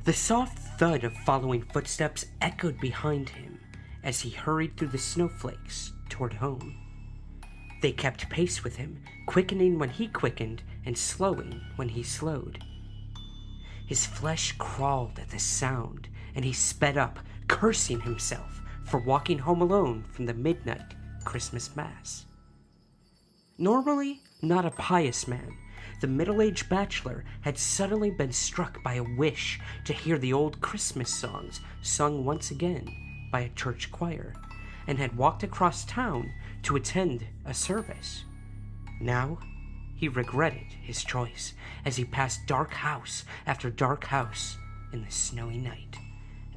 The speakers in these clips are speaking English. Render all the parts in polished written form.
The soft thud of following footsteps echoed behind him as he hurried through the snowflakes toward home. They kept pace with him, quickening when he quickened and slowing when he slowed. His flesh crawled at the sound, and he sped up, cursing himself for walking home alone from the midnight Christmas Mass. Normally not a pious man, the middle-aged bachelor had suddenly been struck by a wish to hear the old Christmas songs sung once again by a church choir, and had walked across town to attend a service. Now, he regretted his choice as he passed dark house after dark house in the snowy night,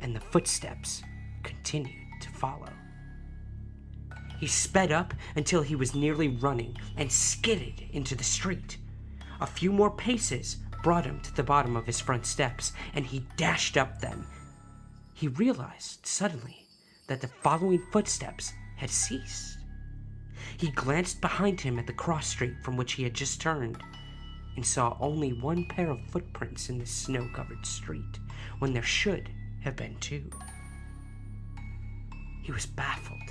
and the footsteps continued to follow. He sped up until he was nearly running and skidded into the street. A few more paces brought him to the bottom of his front steps, and he dashed up them. He realized suddenly that the following footsteps had ceased. He glanced behind him at the cross street from which he had just turned, and saw only one pair of footprints in the snow-covered street, when there should have been two. He was baffled,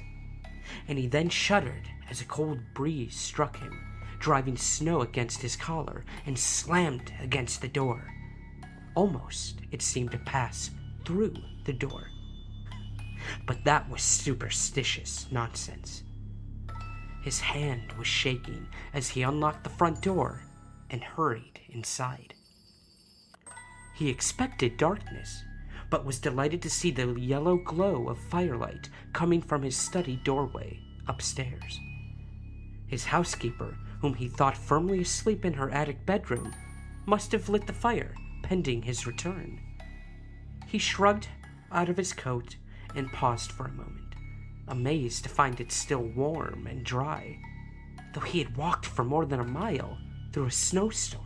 and he then shuddered as a cold breeze struck him, driving snow against his collar, and slammed against the door. Almost, it seemed to pass through the door. But that was superstitious nonsense. His hand was shaking as he unlocked the front door and hurried inside. He expected darkness, but was delighted to see the yellow glow of firelight coming from his study doorway upstairs. His housekeeper, whom he thought firmly asleep in her attic bedroom, must have lit the fire pending his return. He shrugged out of his coat and paused for a moment, amazed to find it still warm and dry, though he had walked for more than a mile through a snowstorm.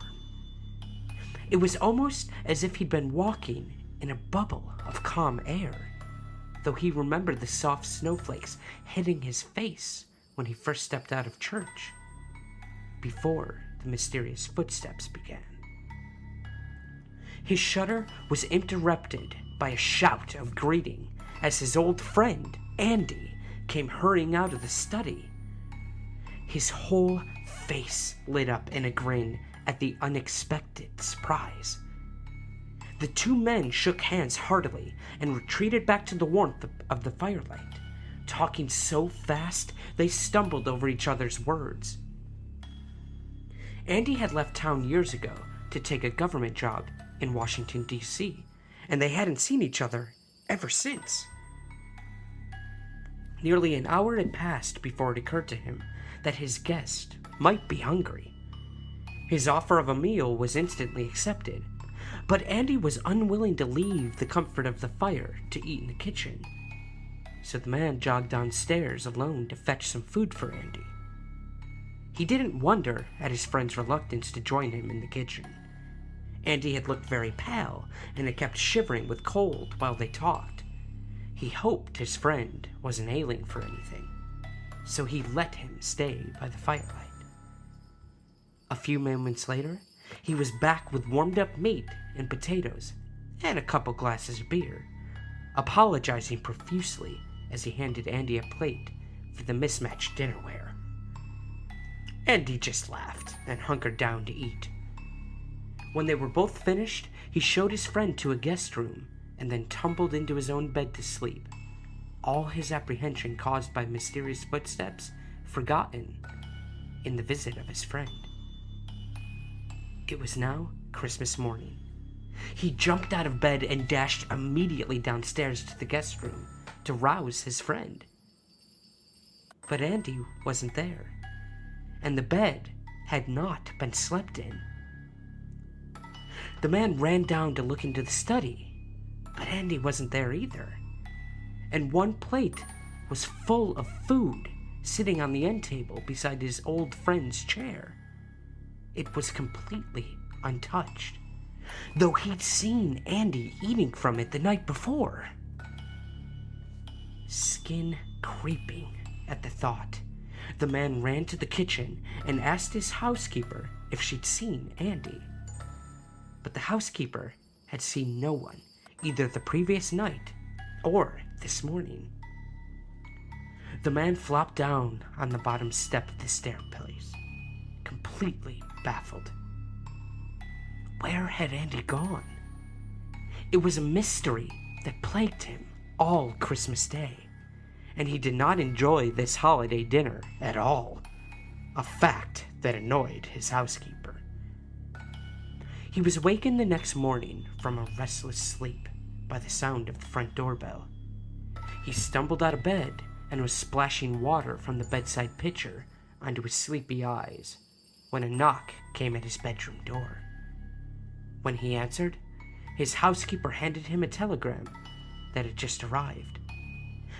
It was almost as if he'd been walking in a bubble of calm air, though he remembered the soft snowflakes hitting his face when he first stepped out of church, before the mysterious footsteps began. His shudder was interrupted by a shout of greeting as his old friend, Andy, came hurrying out of the study. His whole face lit up in a grin at the unexpected surprise. The two men shook hands heartily and retreated back to the warmth of the firelight, talking so fast they stumbled over each other's words. Andy had left town years ago to take a government job in Washington, D.C., and they hadn't seen each other ever since. Nearly an hour had passed before it occurred to him that his guest might be hungry. His offer of a meal was instantly accepted, but Andy was unwilling to leave the comfort of the fire to eat in the kitchen. So the man jogged downstairs alone to fetch some food for Andy. He didn't wonder at his friend's reluctance to join him in the kitchen. Andy had looked very pale and had kept shivering with cold while they talked. He hoped his friend wasn't ailing for anything, so he let him stay by the firelight. A few moments later, he was back with warmed-up meat and potatoes and a couple glasses of beer, apologizing profusely as he handed Andy a plate for the mismatched dinnerware. Andy just laughed and hunkered down to eat. When they were both finished, he showed his friend to a guest room and then tumbled into his own bed to sleep, all his apprehension caused by mysterious footsteps forgotten in the visit of his friend. It was now Christmas morning. He jumped out of bed and dashed immediately downstairs to the guest room to rouse his friend. But Andy wasn't there, and the bed had not been slept in. The man ran down to look into the study, but Andy wasn't there either, and one plate was full of food sitting on the end table beside his old friend's chair. It was completely untouched, though he'd seen Andy eating from it the night before. Skin creeping at the thought, the man ran to the kitchen and asked his housekeeper if she'd seen Andy. But the housekeeper had seen no one, either the previous night or this morning. The man flopped down on the bottom step of the staircase, completely baffled. Where had Andy gone? It was a mystery that plagued him all Christmas Day, and he did not enjoy this holiday dinner at all, a fact that annoyed his housekeeper. He was wakened the next morning from a restless sleep by the sound of the front doorbell. He stumbled out of bed and was splashing water from the bedside pitcher onto his sleepy eyes when a knock came at his bedroom door. When he answered, his housekeeper handed him a telegram that had just arrived.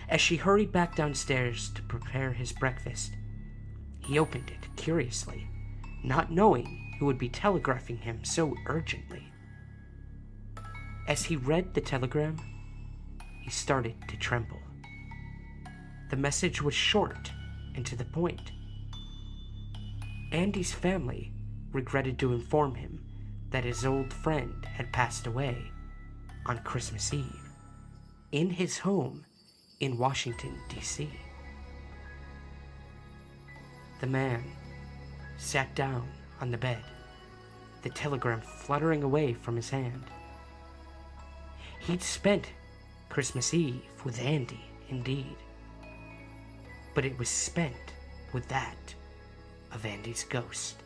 As she hurried back downstairs to prepare his breakfast, he opened it curiously, not knowing who would be telegraphing him so urgently. As he read the telegram, he started to tremble. The message was short and to the point. Andy's family regretted to inform him that his old friend had passed away on Christmas Eve in his home in Washington, D.C. The man sat down on the bed, the telegram fluttering away from his hand. He'd spent Christmas Eve with Andy, indeed, but it was spent with that of Andy's ghost.